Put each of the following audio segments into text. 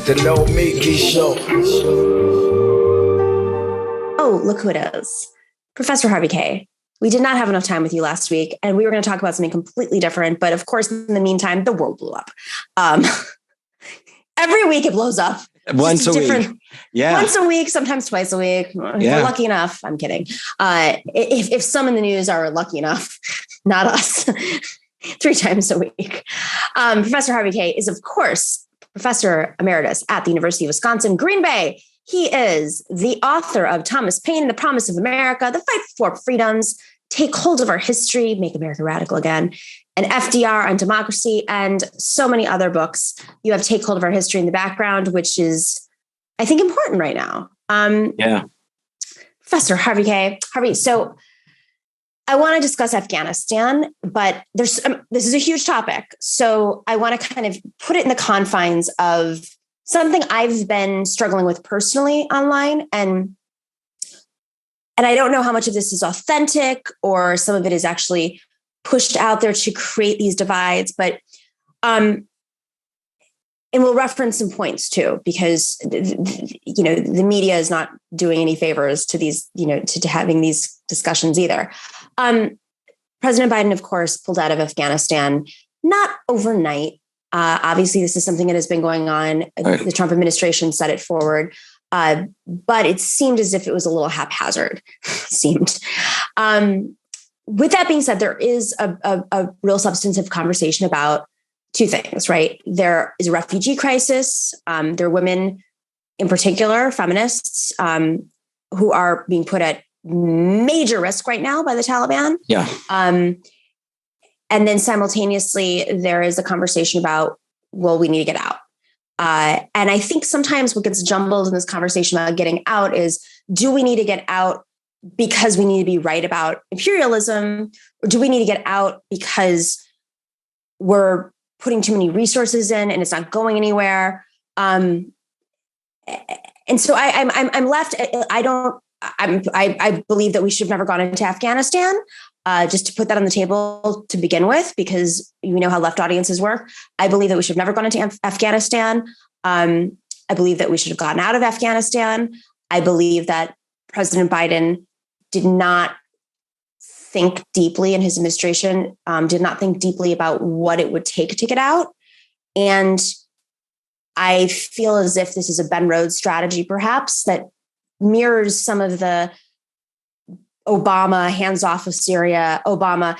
The Nomiki Show. Oh, look who it is. Professor Harvey Kaye. We did not have enough time with you last week, and we were going to talk about something completely different. But of course, in the meantime, the world blew up. Every week it blows up. Once a week. Yeah. Once a week, sometimes twice a week. If we're lucky enough. I'm kidding. If some in the news are lucky enough, not us, 3 times a week. Professor Harvey Kaye is, of course, Professor Emeritus at the University of Wisconsin, Green Bay. He is the author of Thomas Paine, The Promise of America, The Fight for Freedoms, Take Hold of Our History, Make America Radical Again, and FDR on Democracy, and so many other books. You have Take Hold of Our History in the background, which is, I think, important right now. Professor Harvey Kaye. Harvey, so I want to discuss Afghanistan, but this is a huge topic. So I want to kind of put it in the confines of something I've been struggling with personally online. And I don't know how much of this is authentic or some of it is actually pushed out there to create these divides, but and we'll reference some points too, because the media is not doing any favors to these, to having these discussions either. President Biden, of course, pulled out of Afghanistan, not overnight. Obviously, this is something that has been going on. Right. The Trump administration set it forward, but it seemed as if it was a little haphazard. With that being said, there is a real substantive conversation about 2 things, right? There is a refugee crisis. There are women, in particular, feminists, who are being put at major risk right now by the Taliban. Yeah. And then simultaneously, there is a conversation about, well, we need to get out. And I think sometimes what gets jumbled in this conversation about getting out is, do we need to get out because we need to be right about imperialism? Or do we need to get out because we're putting too many resources in and it's not going anywhere? And so I'm left. I believe that we should have never gone into Afghanistan. Just to put that on the table to begin with, because you know how left audiences work. I believe that we should have never gone into Afghanistan. I believe that we should have gotten out of Afghanistan. I believe that President Biden did not think deeply, in his administration, did not think deeply about what it would take to get out. And I feel as if this is a Ben Rhodes strategy, perhaps, that mirrors some of the Obama hands off of Syria, Obama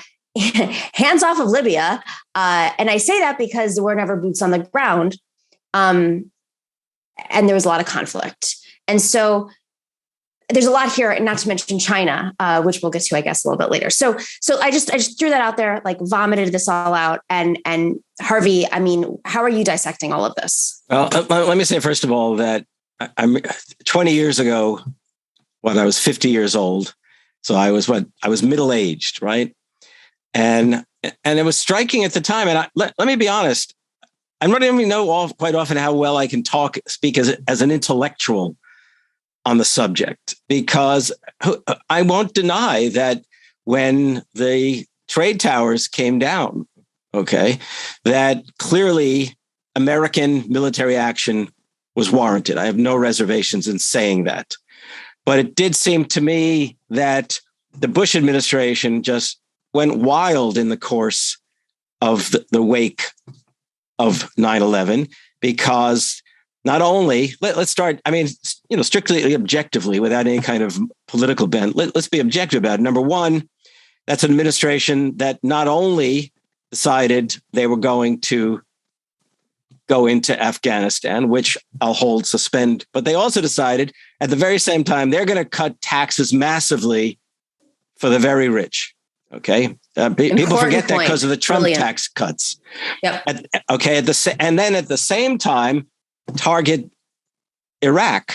hands off of Libya. And I say that because there were never boots on the ground. And there was a lot of conflict. And so there's a lot here, and not to mention China, which we'll get to, I guess, a little bit later. So I just threw that out there, like vomited this all out. And Harvey, I mean, how are you dissecting all of this? Well, let me say, first of all, that I'm 20 years ago, when I was 50 years old. So I was middle-aged, right? And it was striking at the time. And let me be honest, I don't even know quite often how well I can speak as an intellectual on the subject, because I won't deny that when the trade towers came down, okay, that clearly American military action was warranted. I have no reservations in saying that. But it did seem to me that the Bush administration just went wild in the course of the wake of 9/11, because not only, let's start, I mean, strictly objectively, without any kind of political bent, let's be objective about it. Number one, that's an administration that not only decided they were going to go into Afghanistan, which I'll suspend, but they also decided at the very same time, they're going to cut taxes massively for the very rich. Okay. People forget that because of the Trump tax cuts. Yep. And then at the same time, target Iraq,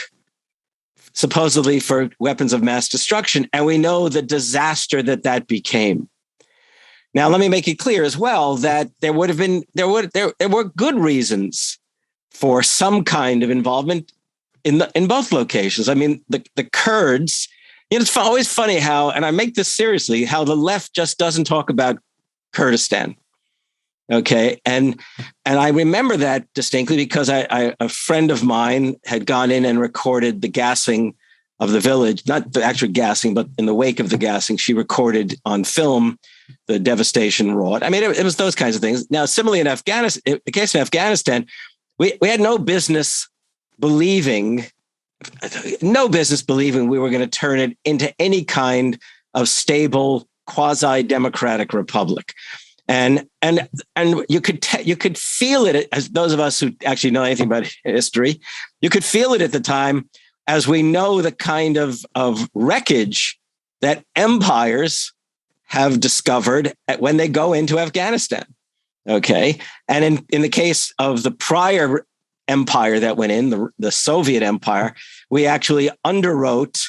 supposedly for weapons of mass destruction. And we know the disaster that became. Now, let me make it clear as well that there were good reasons for some kind of involvement in both locations. I mean, the Kurds, it's always funny how, and I make this seriously, how the left just doesn't talk about Kurdistan. Okay. And I remember that distinctly because a friend of mine had gone in and recorded the gassing of the village, not the actual gassing, but in the wake of the gassing, she recorded on film the devastation wrought. I mean, it was those kinds of things. Now, similarly in Afghanistan, in the case of Afghanistan, we had no business believing we were going to turn it into any kind of stable quasi-democratic republic. And you could feel it, as those of us who actually know anything about history, you could feel it at the time, as we know the kind of wreckage that empires have discovered when they go into Afghanistan. Okay. And in the case of the prior empire that went in, the Soviet Empire, we actually underwrote,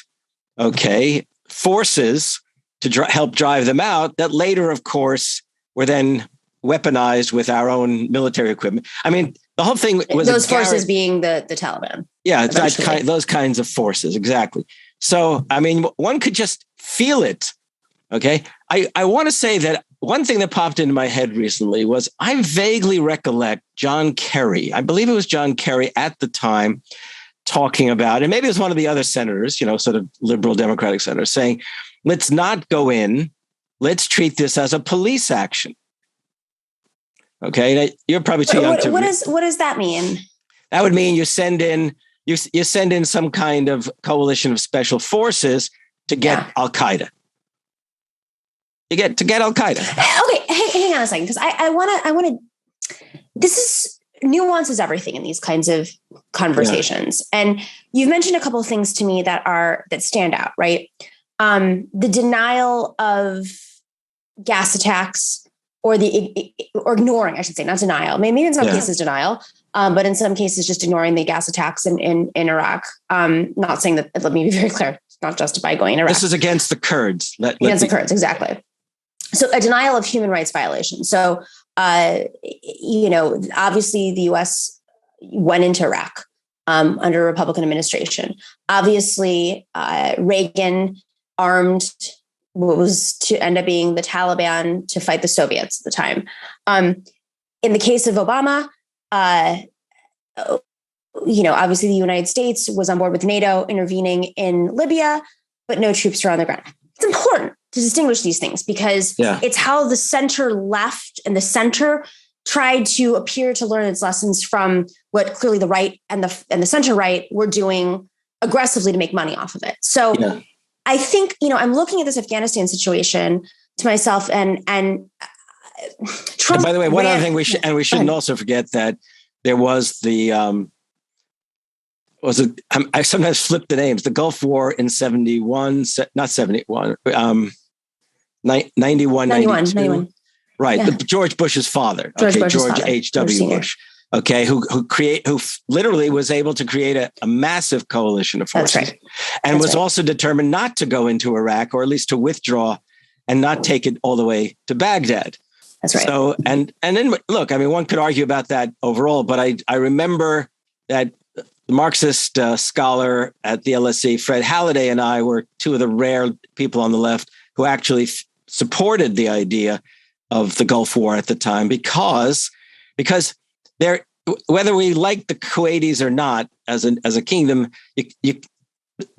forces to help drive them out that later, of course, were then weaponized with our own military equipment. I mean, the whole thing was those forces being the Taliban. Yeah, those kinds of forces, exactly. So, I mean, one could just feel it. Okay, I want to say that one thing that popped into my head recently was I vaguely recollect John Kerry. I believe it was John Kerry at the time talking about, and maybe it was one of the other senators, sort of liberal Democratic senators, saying, let's not go in. Let's treat this as a police action. Okay, you're probably too young to. What does that mean? That would mean you send in some kind of coalition of special forces to get Al Qaeda. You get Al Qaeda. Okay, hang on a second, because I want to. This is nuance is everything in these kinds of conversations, and you've mentioned a couple of things to me that stand out, right? The denial of gas attacks, or ignoring, I should say, not denial. Maybe in some cases denial, but in some cases just ignoring the gas attacks in Iraq. Not saying that. Let me be very clear. It's not justified going in Iraq. This is against the Kurds. Against the Kurds, exactly. So a denial of human rights violation. So, obviously the U.S. went into Iraq under a Republican administration. Obviously, Reagan armed what was to end up being the Taliban to fight the Soviets at the time. In the case of Obama, obviously the United States was on board with NATO intervening in Libya, but no troops were on the ground. It's important to distinguish these things because it's how the center left and the center tried to appear to learn its lessons from what clearly the right and the center right were doing aggressively to make money off of it. So I think, I'm looking at this Afghanistan situation to myself and Trump. And by the way, one other thing we shouldn't also forget that there was I sometimes flip the names, the Gulf War in 71, not 71, 91, 92. Right. Yeah. George Bush's father. George H.W. Bush. Okay. Who literally was able to create a massive coalition of forces. That's right. And was also determined not to go into Iraq, or at least to withdraw and not take it all the way to Baghdad. That's right. So, and then look, I mean, one could argue about that overall, but I remember that the Marxist scholar at the LSE, Fred Halliday, and I were two of the rare people on the left who actually supported the idea of the Gulf War at the time, because there, whether we like the Kuwaitis or not, as a kingdom, the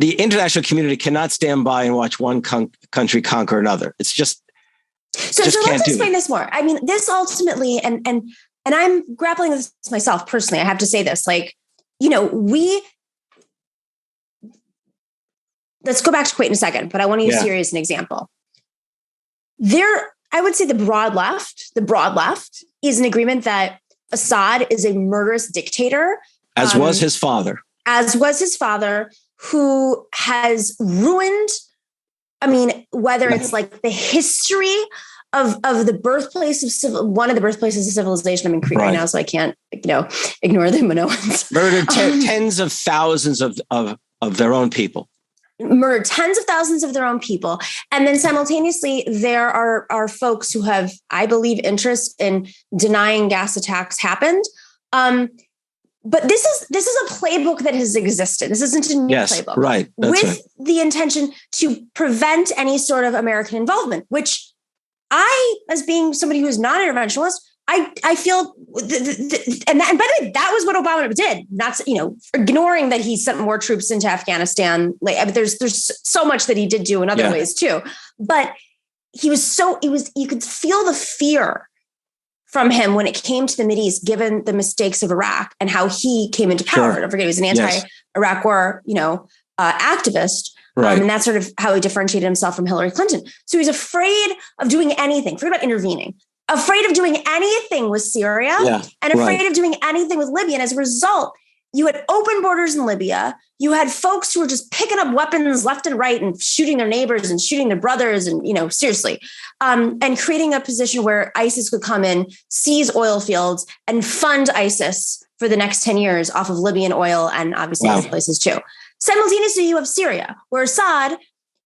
international community cannot stand by and watch one country conquer another. It's just so let's explain this more. I mean, this ultimately, and I'm grappling with this myself personally. I have to say this, let's go back to Kuwait in a second, but I want to use Syria as an example. I would say the broad left is an agreement that Assad is a murderous dictator. As was his father, who has ruined, whether it's like the history of the birthplace of one of the birthplaces of civilization. I'm in Crete right now, so I can't, ignore the Minoans. Murdered tens of thousands of their own people. Murdered tens of thousands of their own people. And then simultaneously, there are folks who have, I believe, interest in denying gas attacks happened. But this is a playbook that has existed. This isn't a new playbook. Right. That's with the intention to prevent any sort of American involvement, which I, as being somebody who is not an interventionalist, I feel, and by the way, that was what Obama did. Not, ignoring that he sent more troops into Afghanistan. Like, I mean, there's so much that he did do in other ways too. But you could feel the fear from him when it came to the Mideast, given the mistakes of Iraq and how he came into power. Don't forget, he was an anti-Iraq war, activist. Right. And that's sort of how he differentiated himself from Hillary Clinton. So he's afraid of doing anything, forget about intervening, afraid of doing anything with Syria and afraid of doing anything with Libya. And as a result, you had open borders in Libya. You had folks who were just picking up weapons left and right and shooting their neighbors and shooting their brothers and, seriously, and creating a position where ISIS could come in, seize oil fields and fund ISIS for the next 10 years off of Libyan oil and obviously other places too. Simultaneously, you have Syria, where Assad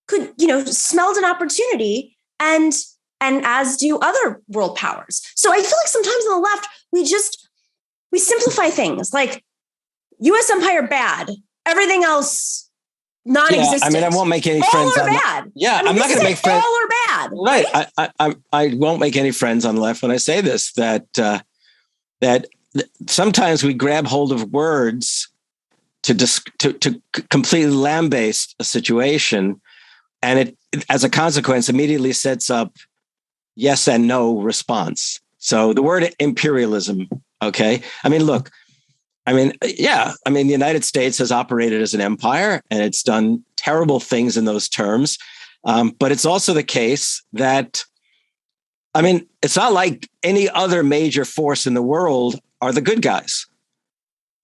could, smelled an opportunity and as do other world powers. So I feel like sometimes on the left, we simplify things like U.S. empire bad, everything else non-existent. I mean, I won't make any friends. All are bad. I'm not going to make friends. All are bad. Right. I won't make any friends on the left when I say this, that sometimes we grab hold of words to completely lambaste a situation. And it, as a consequence, immediately sets up yes and no response. So the word imperialism, okay? I mean, look, the United States has operated as an empire and it's done terrible things in those terms. But it's also the case that, it's not like any other major force in the world are the good guys.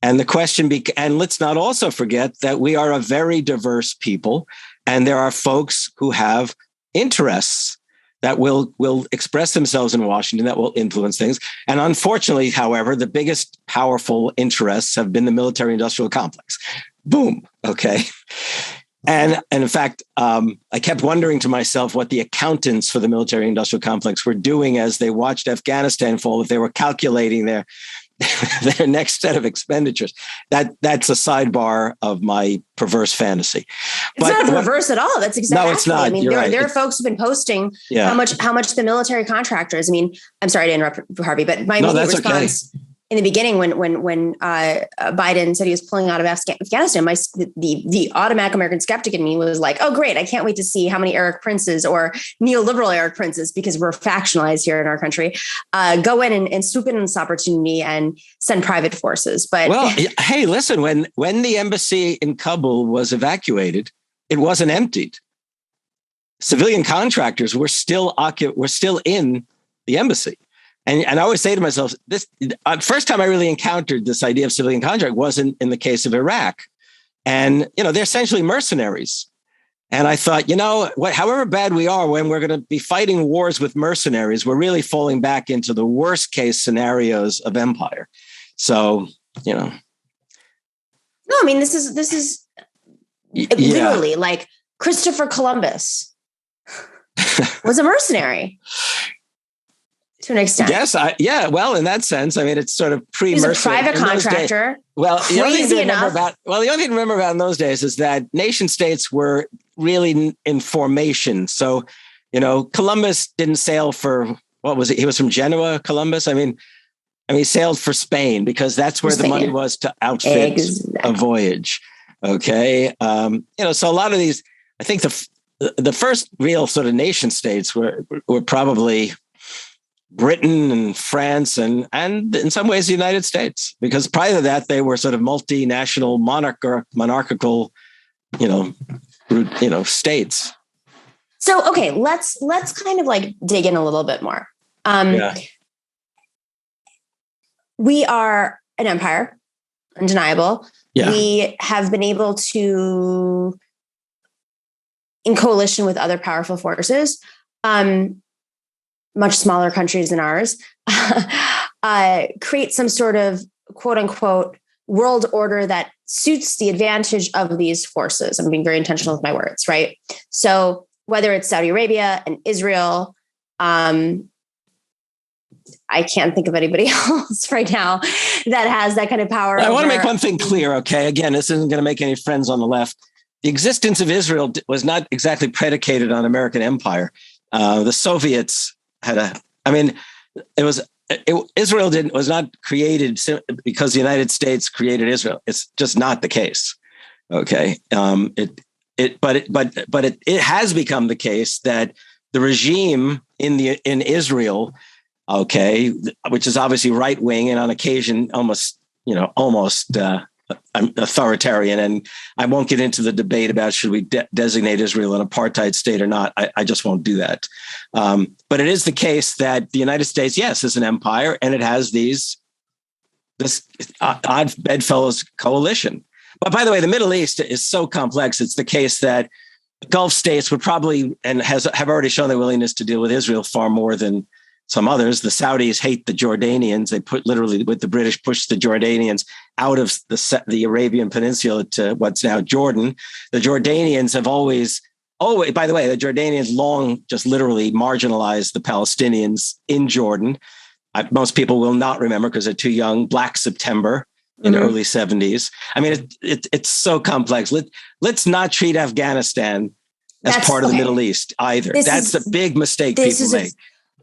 And the question, and let's not also forget that we are a very diverse people, and there are folks who have interests that will express themselves in Washington that will influence things. And unfortunately, however, the biggest powerful interests have been the military-industrial complex. Boom. Okay. And in fact, I kept wondering to myself what the accountants for the military-industrial complex were doing as they watched Afghanistan fall, if they were calculating their next set of expenditures. That's a sidebar of my perverse fantasy. It's not perverse at all. That's exactly. No, it's not. There are folks who've been posting how much the military contractors. I'm sorry to interrupt, Harvey, but my immediate response in the beginning when Biden said he was pulling out of Afghanistan, the automatic American skeptic in me was like, oh, great. I can't wait to see how many Eric Princes or neoliberal Eric Princes, because we're factionalized here in our country, go in and swoop in on this opportunity and send private forces. But hey, listen, when the embassy in Kabul was evacuated, it wasn't emptied. Civilian contractors were still in the embassy. And I always say to myself, this first time I really encountered this idea of civilian contract wasn't in the case of Iraq. And, they're essentially mercenaries. And I thought, however bad we are, when we're going to be fighting wars with mercenaries, we're really falling back into the worst case scenarios of empire. So, No, this is literally like Christopher Columbus was a mercenary. To an extent. Yes. Well, in that sense, it's sort of pre-mercenary. He's a private contractor. Well, the only thing to remember about in those days is that nation states were really in formation. So, Columbus didn't sail for, what was it? He was from Genoa, Columbus. He sailed for Spain because that's where the money was to outfit a voyage. Okay. So a lot of these, I think the first real sort of nation states were probably Britain and France and in some ways the United States, because prior to that they were sort of multinational monarchical, states. So okay, let's kind of like dig in a little bit more. We are an empire, undeniable. Yeah. We have been able to, in coalition with other powerful forces, much smaller countries than ours, create some sort of quote unquote world order that suits the advantage of these forces. I'm being very intentional with my words, right? So whether it's Saudi Arabia and Israel, I can't think of anybody else right now that has that kind of power. I want to make one thing clear, okay? Again, this isn't going to make any friends on the left. The existence of Israel was not exactly predicated on American empire. The Soviets it was Israel was not created because the United States created Israel. It's just not the case. Okay. It has become the case that the regime in Israel, okay, which is obviously right wing and on occasion almost authoritarian. And I won't get into the debate about should we designate Israel an apartheid state or not. I just won't do that. But it is the case that the United States, yes, is an empire, and it has this odd bedfellows coalition. But by the way, the Middle East is so complex. It's the case that the Gulf states would probably and have already shown their willingness to deal with Israel far more than some others. The Saudis hate the Jordanians. They literally, with the British, pushed the Jordanians out of the Arabian Peninsula to what's now Jordan. The Jordanians have always, by the way, the Jordanians long just literally marginalized the Palestinians in Jordan. Most people will not remember because they're too young. Black September in the early 70s. I mean, it's so complex. Let's not treat Afghanistan as part of the Middle East either. That's a big mistake people make.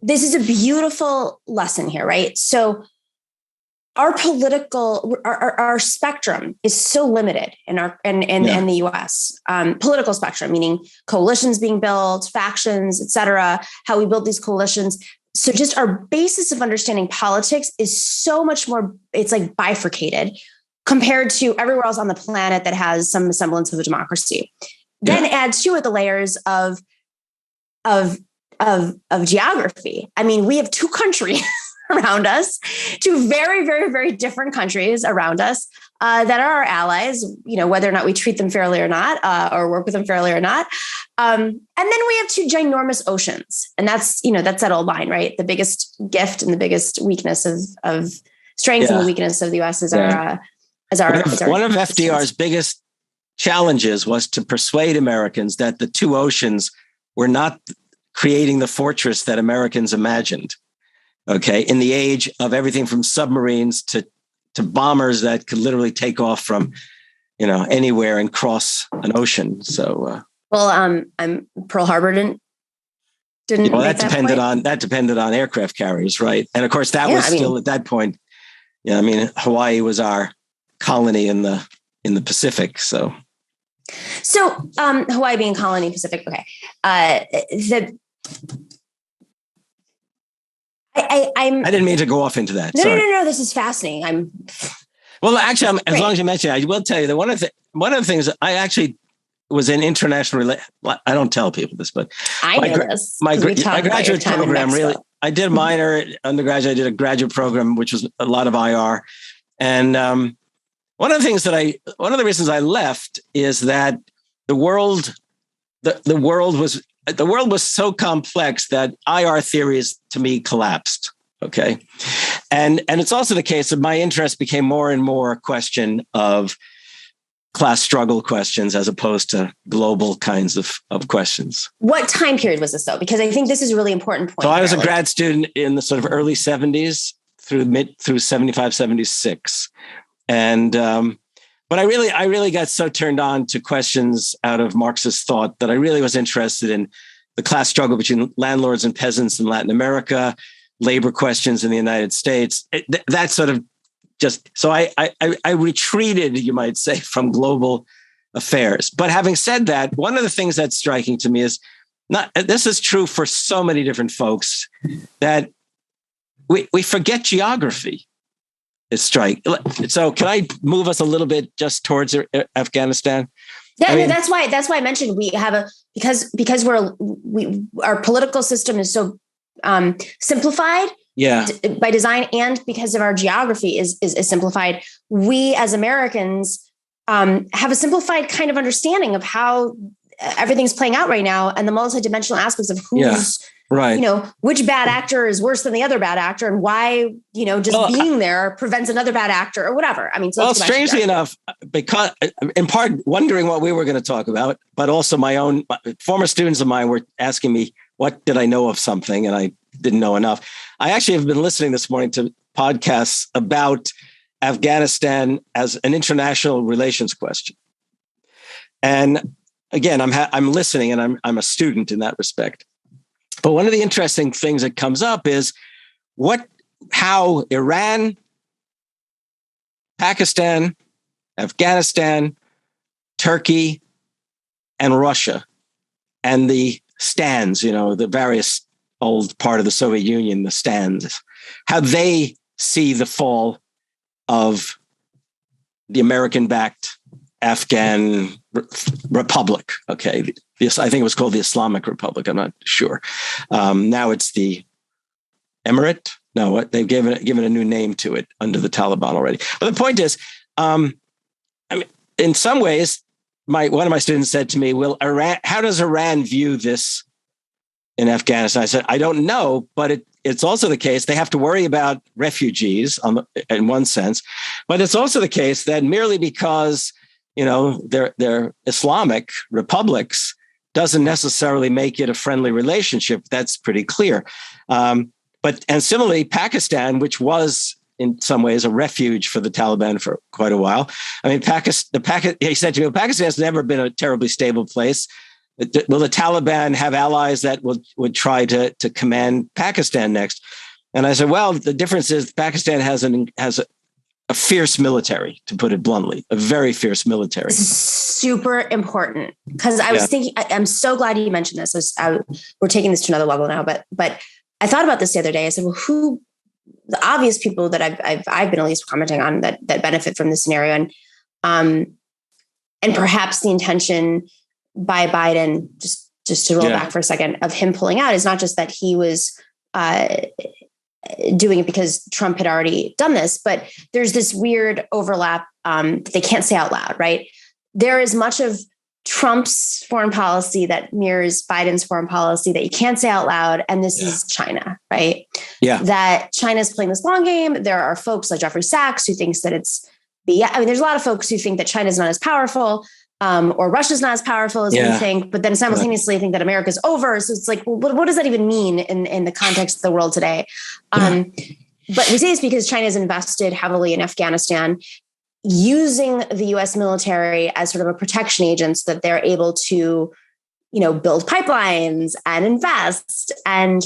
This is a beautiful lesson here, right? So our political, our spectrum is so limited in the US. Political spectrum, meaning coalitions being built, factions, et cetera, how we build these coalitions. So just our basis of understanding politics is so much more, it's like bifurcated compared to everywhere else on the planet that has some semblance of a democracy. Then add to it the layers of geography. I mean, we have two countries around us, two very, very, very different countries around us that are our allies, whether or not we treat them fairly or not, or work with them fairly or not. And then we have two ginormous oceans. And that's that old line, right? The biggest gift and the biggest weakness of strength and the weakness of the US is our one of FDR's biggest challenges was to persuade Americans that the two oceans were not creating the fortress that Americans imagined. Okay, in the age of everything from submarines to bombers that could literally take off from, anywhere and cross an ocean. So, Pearl Harbor didn't. Well, that depended on aircraft carriers, right? And of course, that was still at that point. Hawaii was our colony in the Pacific. So Hawaii being colony Pacific. Okay, I didn't mean to go off into that. No. This is fascinating. As long as you mention it, I will tell you that one of the things I actually was in international. I don't tell people this, but I know this. My graduate program really. I did a minor undergraduate. I did a graduate program, which was a lot of IR, and one of the reasons I left is that the world was so complex that IR theories to me collapsed. Okay. And it's also the case that my interest became more and more a question of class struggle questions as opposed to global kinds of questions. What time period was this though? Because I think this is a really important point. So I was a grad student in the sort of early 70s through 75, 76. And, but I really got so turned on to questions out of Marxist thought that I really was interested in the class struggle between landlords and peasants in Latin America, labor questions in the United States. That sort of so I retreated, you might say, from global affairs. But having said that, one of the things that's striking to me is this is true for so many different folks that we forget geography. It's striking. So can I move us a little bit just towards Afghanistan? Yeah, that's why I mentioned we have because our political system is so simplified by design, and because of our geography is simplified. We as Americans have a simplified kind of understanding of how everything's playing out right now, and the multidimensional aspects of who's which bad actor is worse than the other bad actor, and why being there prevents another bad actor or whatever. I mean, strangely enough, because in part wondering what we were going to talk about, but also my own former students of mine were asking me what did I know of something, and I didn't know enough. I actually have been listening this morning to podcasts about Afghanistan as an international relations question, and again, I'm listening, and I'm a student in that respect. But one of the interesting things that comes up is what how Iran, Pakistan, Afghanistan, Turkey, and Russia, and the stands, the various old part of the Soviet Union, the stands, how they see the fall of the American-backed Afghan Republic. Okay, I think it was called the Islamic Republic. I'm not sure. Now it's the Emirate. No, they've given a new name to it under the Taliban already. But the point is, in some ways, one of my students said to me, "Well, how does Iran view this in Afghanistan?" I said, "I don't know, but it's also the case they have to worry about refugees in one sense, but it's also the case that merely because they're Islamic republics doesn't necessarily make it a friendly relationship. That's pretty clear." And similarly, Pakistan, which was in some ways a refuge for the Taliban for quite a while. I mean, he said to me, Pakistan has never been a terribly stable place. Will the Taliban have allies that would try to command Pakistan next? And I said, well, the difference is Pakistan has a fierce military, to put it bluntly, a very fierce military. Super important, because I was thinking, I'm so glad you mentioned this. We're taking this to another level now, but I thought about this the other day. I said, well, the obvious people that I've been at least commenting on that benefit from this scenario, and perhaps the intention by Biden, just to roll back for a second, of him pulling out is not just that he was doing it because Trump had already done this, but there's this weird overlap that they can't say out loud, right? There is much of Trump's foreign policy that mirrors Biden's foreign policy that you can't say out loud. And this is China, right? Yeah. That China's playing this long game. There are folks like Jeffrey Sachs who thinks that there's a lot of folks who think that China's not as powerful, or Russia's not as powerful as we think, but then simultaneously think that America's over. So it's like, well, what does that even mean in the context of the world today? But we say this because China's invested heavily in Afghanistan, using the U.S. military as sort of a protection agent so that they're able to, build pipelines and invest and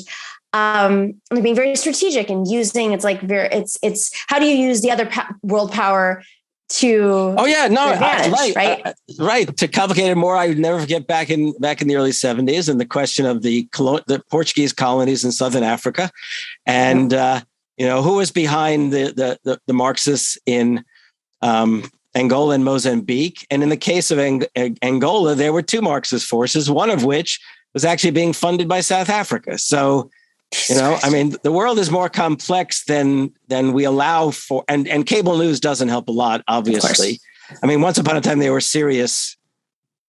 being very strategic and using, it's how do you use the other world power to advantage, right. To complicate it more, I would never forget back in the early 70s and the question of the Portuguese colonies in Southern Africa, and who was behind the Marxists in Angola and Mozambique. And in the case of Angola, there were two Marxist forces, one of which was actually being funded by South Africa. So, the world is more complex than we allow for. And cable news doesn't help a lot, obviously. I mean, once upon a time, there were serious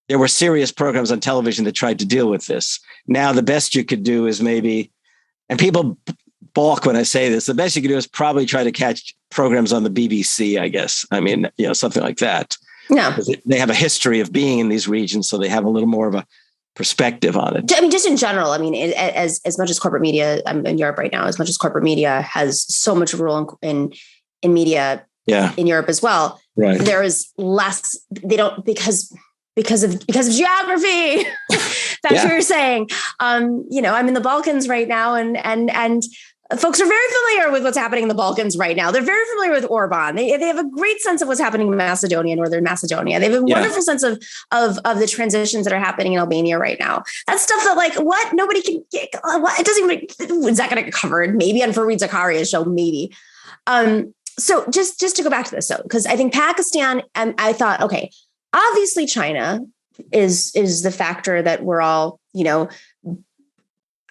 programs on television that tried to deal with this. Now, the best you could do is maybe, and people balk when I say this, the best you could do is probably try to catch programs on the BBC, I guess. I mean, something like that. No. They have a history of being in these regions, so they have a little more of a perspective on it. I mean, just in general, as much as corporate media, I'm in Europe right now, as much as corporate media has so much role in media in Europe as well. Right. There is less, they don't, because of geography. That's what you're saying. I'm in the Balkans right now, and folks are very familiar with what's happening in the Balkans right now. They're very familiar with Orban. They have a great sense of what's happening in Macedonia, Northern Macedonia. They have a wonderful sense of the transitions that are happening in Albania right now. That's stuff that nobody can get. It doesn't even, is that going to get covered? Maybe on Fareed Zakaria's show, maybe. So just to go back to this, because I think Pakistan, and I thought, okay, obviously China is the factor that we're all,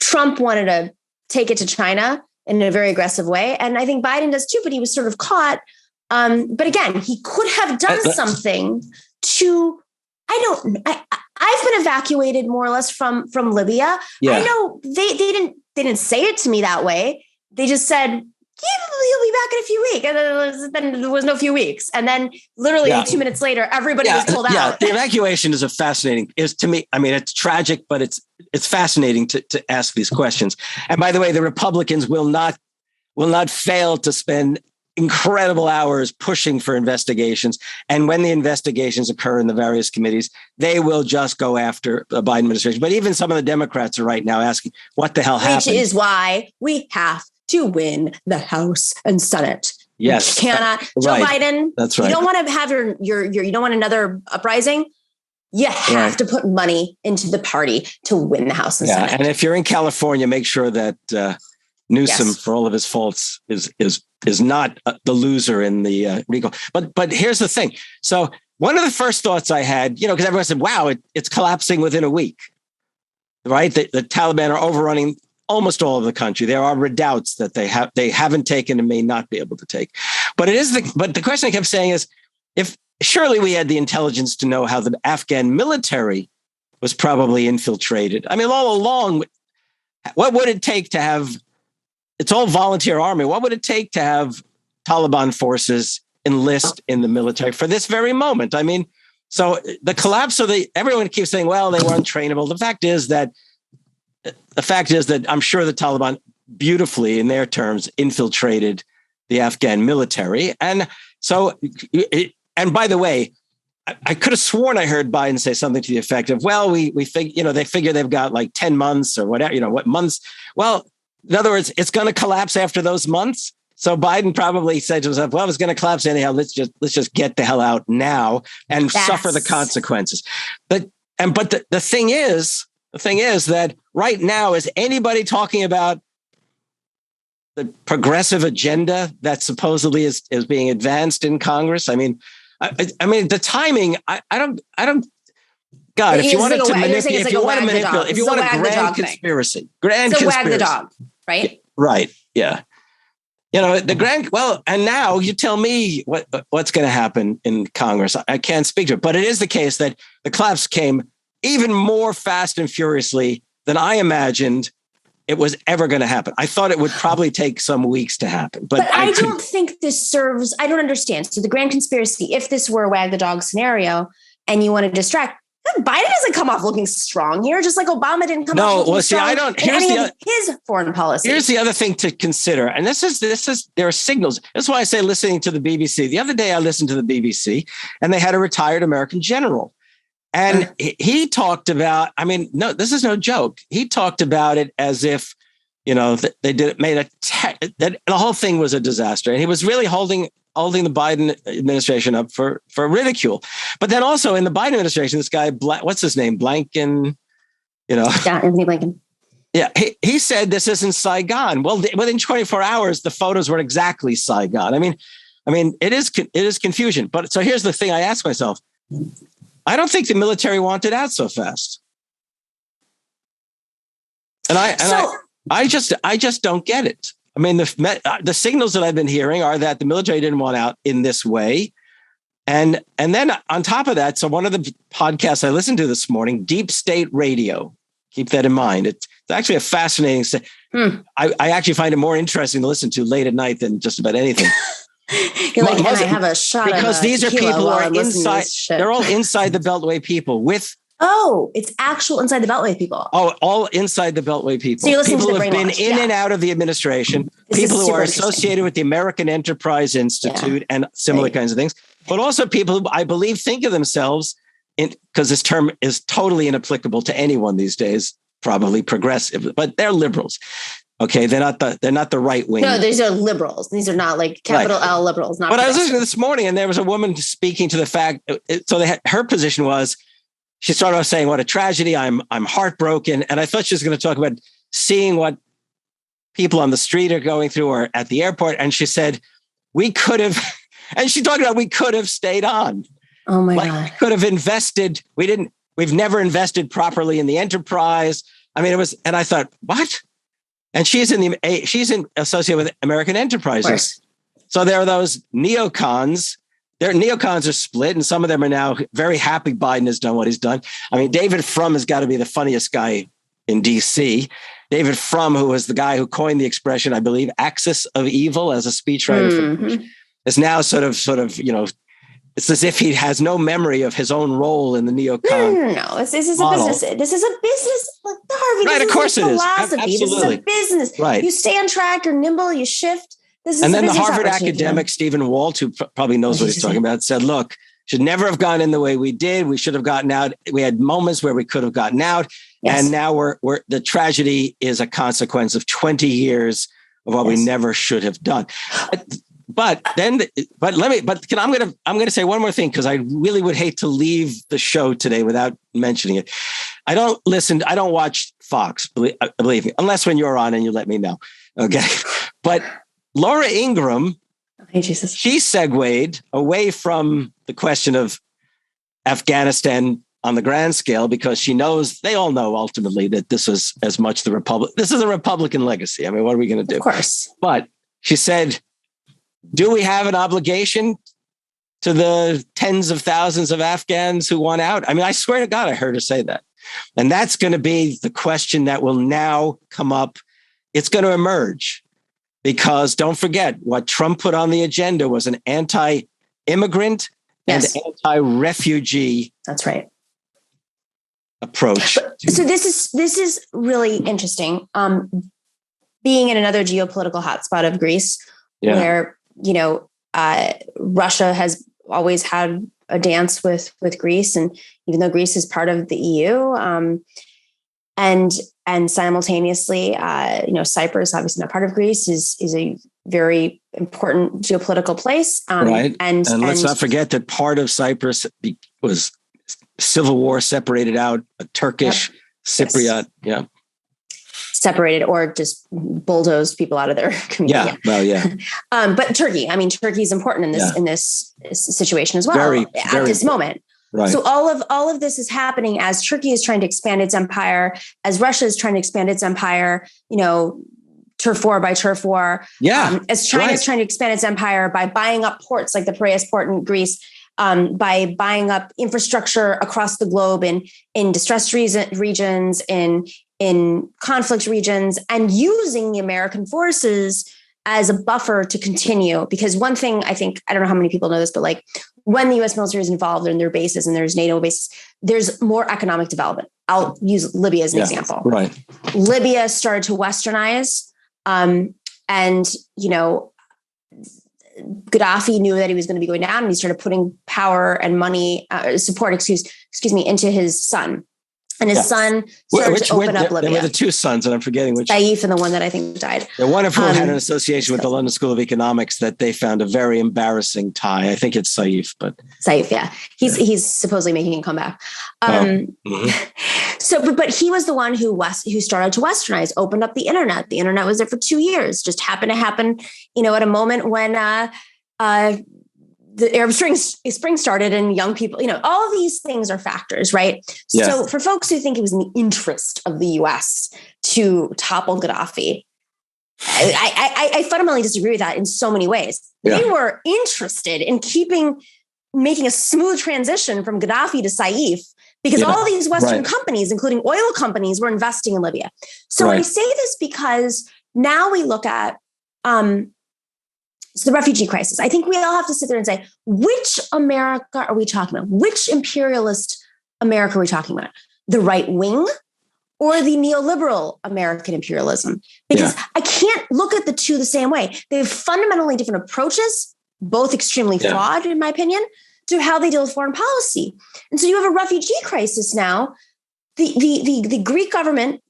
Trump wanted to take it to China in a very aggressive way. And I think Biden does too, but he was sort of caught. But again, he could have done something to, I've been evacuated more or less from Libya. Yeah. I know they didn't say it to me that way. They just said, you'll be back in a few weeks. And then there was no few weeks. And then literally 2 minutes later, everybody was pulled out. Yeah, the evacuation is to me, it's tragic, but it's fascinating to ask these questions. And by the way, the Republicans will not fail to spend incredible hours pushing for investigations. And when the investigations occur in the various committees, they will just go after the Biden administration. But even some of the Democrats are right now asking, what the hell happened? Which is why we have to win the House and Senate. Yes. You cannot. Joe Biden. That's right. You don't want to have your you don't want another uprising. You have to put money into the party to win the House and Senate. And if you're in California, make sure that Newsom, for all of his faults, is not the loser in the recall. But here's the thing. So one of the first thoughts I had, because everyone said, "Wow, it's collapsing within a week," right? The Taliban are overrunning almost all of the country. There are redoubts that they haven't taken and may not be able to take. But the question I kept saying is, if surely we had the intelligence to know how the Afghan military was probably infiltrated. I mean, all along, what would it take to have? It's all volunteer army. What would it take to have Taliban forces enlist in the military for this very moment? I mean, so the collapse of everyone keeps saying, well, they were untrainable. The fact is that I'm sure the Taliban beautifully, in their terms, infiltrated the Afghan military. And so, and by the way, I could have sworn I heard Biden say something to the effect of, well, we think, they figure they've got like 10 months or whatever, what months. Well, in other words, it's going to collapse after those months. So Biden probably said to himself, well, it's going to collapse anyhow. Let's just get the hell out now and suffer the consequences. But the thing is that right now, is anybody talking about the progressive agenda that supposedly is being advanced in Congress? I mean, the timing, I don't, God, if you wanted to manipulate, if you want a grand conspiracy, wag the dog, right? Right. Yeah. And now you tell me what's going to happen in Congress. I can't speak to it, but it is the case that the collapse came even more fast and furiously than I imagined it was ever going to happen. I thought it would probably take some weeks to happen, but I don't think this serves. I don't understand. So the grand conspiracy, if this were a wag the dog scenario, and you want to distract, Biden doesn't come off looking strong here, just like Obama didn't come off looking strong. I don't. Here's his foreign policy. Here's the other thing to consider, and this is there are signals. That's why I say listening to the BBC. The other day I listened to the BBC, and they had a retired American general, and he talked about. I mean, no, this is no joke. He talked about it as if that the whole thing was a disaster, and he was really holding the Biden administration up for ridicule. But then also in the Biden administration, this guy, what's his name? Blinken, Yeah, Anthony Blinken. Yeah, he said this isn't Saigon. Well, within 24 hours, the photos were exactly Saigon. I mean, it is confusion. But so here's the thing I ask myself. I don't think the military wanted out so fast. And I just don't get it. I mean, the signals that I've been hearing are that the military didn't want out in this way. And then on top of that, so one of the podcasts I listened to this morning, Deep State Radio, keep that in mind. It's actually a fascinating. I actually find it more interesting to listen to late at night than just about anything. You're like, can I have a shot? Because these are people who are inside. They're all inside the Beltway people with. Oh, it's actual inside the Beltway people. Oh, all inside the Beltway people. So people who have been in and out of the administration, people who are associated with the American Enterprise Institute and similar kinds of things, but also people who I believe think of themselves, because this term is totally inapplicable to anyone these days, probably progressive, but they're liberals. Okay, they're not the right wing. No, these are liberals. These are not like capital L liberals. Not. But I was listening this morning, and there was a woman speaking to the fact. So her position was. She started off saying, what a tragedy. I'm heartbroken. And I thought she was going to talk about seeing what people on the street are going through or at the airport. And she said, we could have, and she talked about we could have stayed on. Oh my God. We could have invested. We've never invested properly in the enterprise. I mean, and I thought, what? And she's associated with American Enterprises. So there are those neocons. Their neocons are split, and some of them are now very happy Biden has done what he's done. I mean, David Frum has got to be the funniest guy in D.C. David Frum, who was the guy who coined the expression, I believe, axis of evil as a speechwriter, is now sort of, it's as if he has no memory of his own role in the neocon. No. This is a business. This is a business. Like, Harvey, right, of course it is. Absolutely. This is a business. Right. You stay on track, you're nimble, you shift. And then the Harvard academic Stephen Walt, who probably knows what he's talking about, said, look, should never have gone in the way we did. We should have gotten out. We had moments where we could have gotten out. Yes. And now the tragedy is a consequence of 20 years of what we never should have done. But I'm going to say one more thing, because I really would hate to leave the show today without mentioning it. I don't watch Fox, believe me, unless when you're on and you let me know. Okay. But Laura Ingraham, hey, Jesus. She segued away from the question of Afghanistan on the grand scale, because they all know ultimately that this is as much this is a Republican legacy. I mean, what are we going to do? Of course. But she said, do we have an obligation to the tens of thousands of Afghans who want out? I mean, I swear to God, I heard her say that. And that's going to be the question that will now come up. It's going to emerge, because don't forget, what Trump put on the agenda was an anti-immigrant and anti-refugee. That's right. Approach. So this is really interesting. Being in another geopolitical hotspot of Greece, where Russia has always had a dance with Greece, and even though Greece is part of the EU, and simultaneously, Cyprus, obviously not part of Greece, is a very important geopolitical place. Right, and let's not forget that part of Cyprus was civil war separated out a Turkish Cypriot, separated or just bulldozed people out of their community. But Turkey is important in this situation as well at this moment. Right. So all of this is happening as Turkey is trying to expand its empire, as Russia is trying to expand its empire, turf war by turf war. As China is trying to expand its empire by buying up ports like the Piraeus port in Greece, by buying up infrastructure across the globe in distressed regions, in conflict regions, and using the American forces as a buffer to continue. Because one thing I don't know how many people know this, but like when the U.S. military is involved in their bases and there's NATO bases, there's more economic development. I'll use Libya as an example. Right. Libya started to westernize, and Gaddafi knew that he was going to be going down, and he started putting power and money, support, into his son. And his son started to open up Libya. There were the two sons, and I'm forgetting which. Saif and the one that I think died. One of whom had an association with the London School of Economics that they found a very embarrassing tie. I think it's Saif, but Saif, he's supposedly making a comeback. So, but he was the one who started to westernize, opened up the internet. The internet was there for 2 years. Just happened to happen, at a moment when the Arab Spring started, and young people, all of these things are factors, right? Yes. So for folks who think it was in the interest of the U.S. to topple Gaddafi, I fundamentally disagree with that in so many ways. Yeah. They were interested in making a smooth transition from Gaddafi to Saif, because all these Western companies, including oil companies, were investing in Libya. So I say this because now we look at the refugee crisis. I think we all have to sit there and say, which America are we talking about? Which imperialist America are we talking about? The right wing or the neoliberal American imperialism? Because I can't look at the two the same way. They have fundamentally different approaches, both extremely flawed, in my opinion, to how they deal with foreign policy. And so you have a refugee crisis now. The Greek government,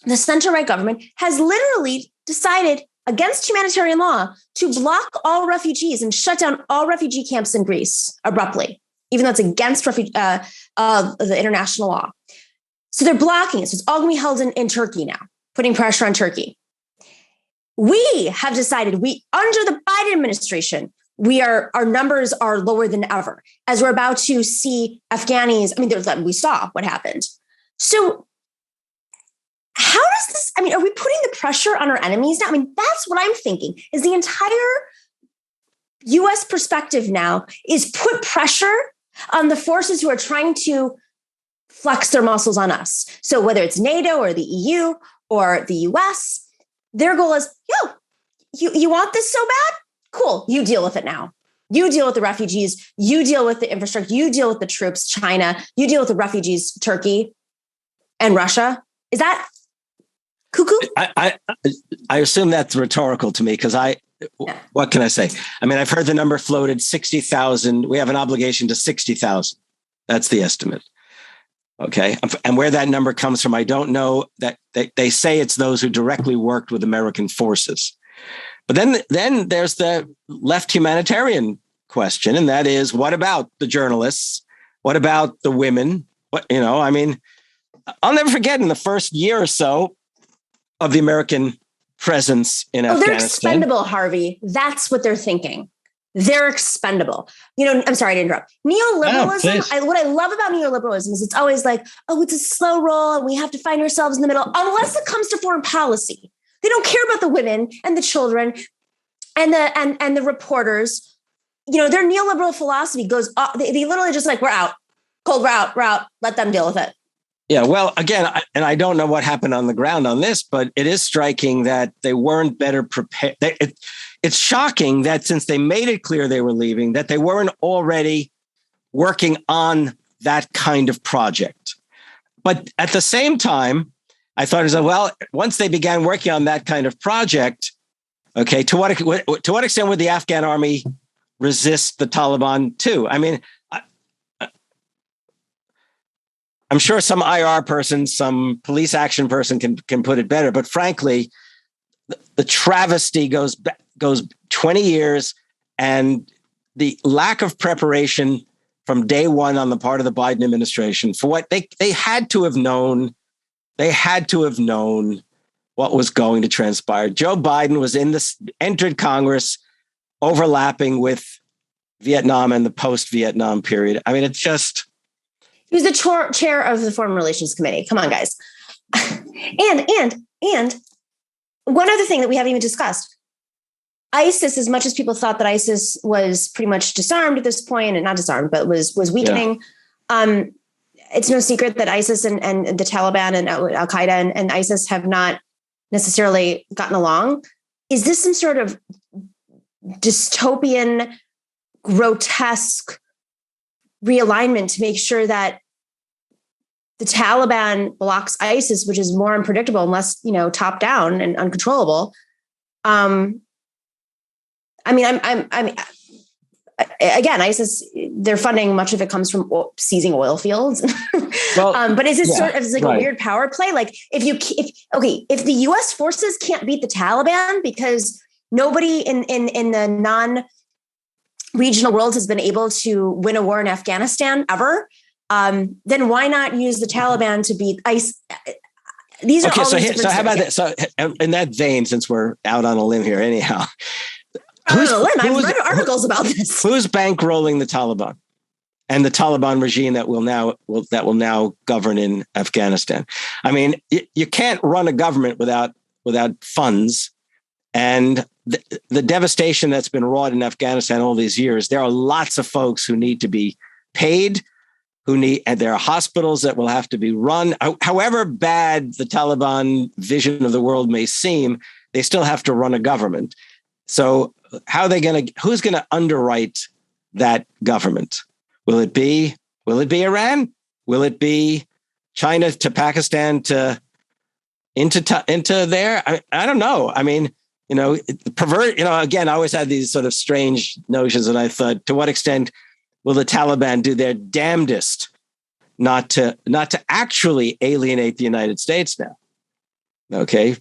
the center-right government, has literally decided against humanitarian law to block all refugees and shut down all refugee camps in Greece abruptly, even though it's against the international law. So they're blocking it. So it's all going to be held in Turkey now, putting pressure on Turkey. We have decided under the Biden administration, our numbers are lower than ever, as we're about to see Afghanis. We saw what happened. So how does this, are we putting the pressure on our enemies now? That's what I'm thinking, is the entire U.S. perspective now is put pressure on the forces who are trying to flex their muscles on us. So whether it's NATO or the EU or the U.S., their goal is, you want this so bad? Cool, you deal with it now. You deal with the refugees, you deal with the infrastructure, you deal with the troops, China, you deal with the refugees, Turkey and Russia. Is that cuckoo? I assume that's rhetorical to me, because what can I say? I've heard the number floated, 60,000. We have an obligation to 60,000. That's the estimate. Okay. And where that number comes from, I don't know. That they say it's those who directly worked with American forces. But then there's the left humanitarian question, and that is, what about the journalists? What about the women? I'll never forget in the first year or so of the American presence in Afghanistan. They're expendable, Harvey. That's what they're thinking. They're expendable. I'm sorry to interrupt. Neoliberalism, what I love about neoliberalism is it's always like, it's a slow roll and we have to find ourselves in the middle, unless it comes to foreign policy. They don't care about the women and the children and the reporters. Their neoliberal philosophy goes, they literally just like, we're out. Cold, we're out. Let them deal with it. Yeah, well, again, I don't know what happened on the ground on this, but it is striking that they weren't better prepared. It's shocking that since they made it clear they were leaving, that they weren't already working on that kind of project. But at the same time, I thought, once they began working on that kind of project, okay, to what extent would the Afghan army resist the Taliban too? I mean, I'm sure some IR person, some police action person can put it better, but frankly, the travesty goes 20 years, and the lack of preparation from day one on the part of the Biden administration for what they had to have known. They had to have known what was going to transpire. Joe Biden was entered Congress overlapping with Vietnam and the post-Vietnam period. I mean, it's just... He was the chair of the Foreign Relations Committee. Come on, guys. and one other thing that we haven't even discussed. ISIS, as much as people thought that ISIS was pretty much disarmed at this point, and not disarmed, but was weakening. Yeah. It's no secret that ISIS and the Taliban and Al-Qaeda and ISIS have not necessarily gotten along. Is this some sort of dystopian, grotesque realignment to make sure that the Taliban blocks ISIS, which is more unpredictable and less, top down and uncontrollable? Again, ISIS, their funding, much of it comes from seizing oil fields. Well, but is it sort of like a weird power play? Like if the U.S. forces can't beat the Taliban because nobody in the non-regional world has been able to win a war in Afghanistan ever, then why not use the Taliban to beat ISIS? These are all so how about that? So in that vein, since we're out on a limb here, anyhow. I've read articles about this. Who's bankrolling the Taliban and the Taliban regime that will now govern in Afghanistan? I mean, you can't run a government without funds, and the devastation that's been wrought in Afghanistan all these years. There are lots of folks who need to be paid, and there are hospitals that will have to be run. However bad the Taliban vision of the world may seem, they still have to run a government. So who's going to underwrite that government? Will it be Iran? Will it be China to Pakistan to into there? I don't know. I mean, again, I always had these sort of strange notions, and I thought, to what extent will the Taliban do their damnedest not to actually alienate the United States now? Okay.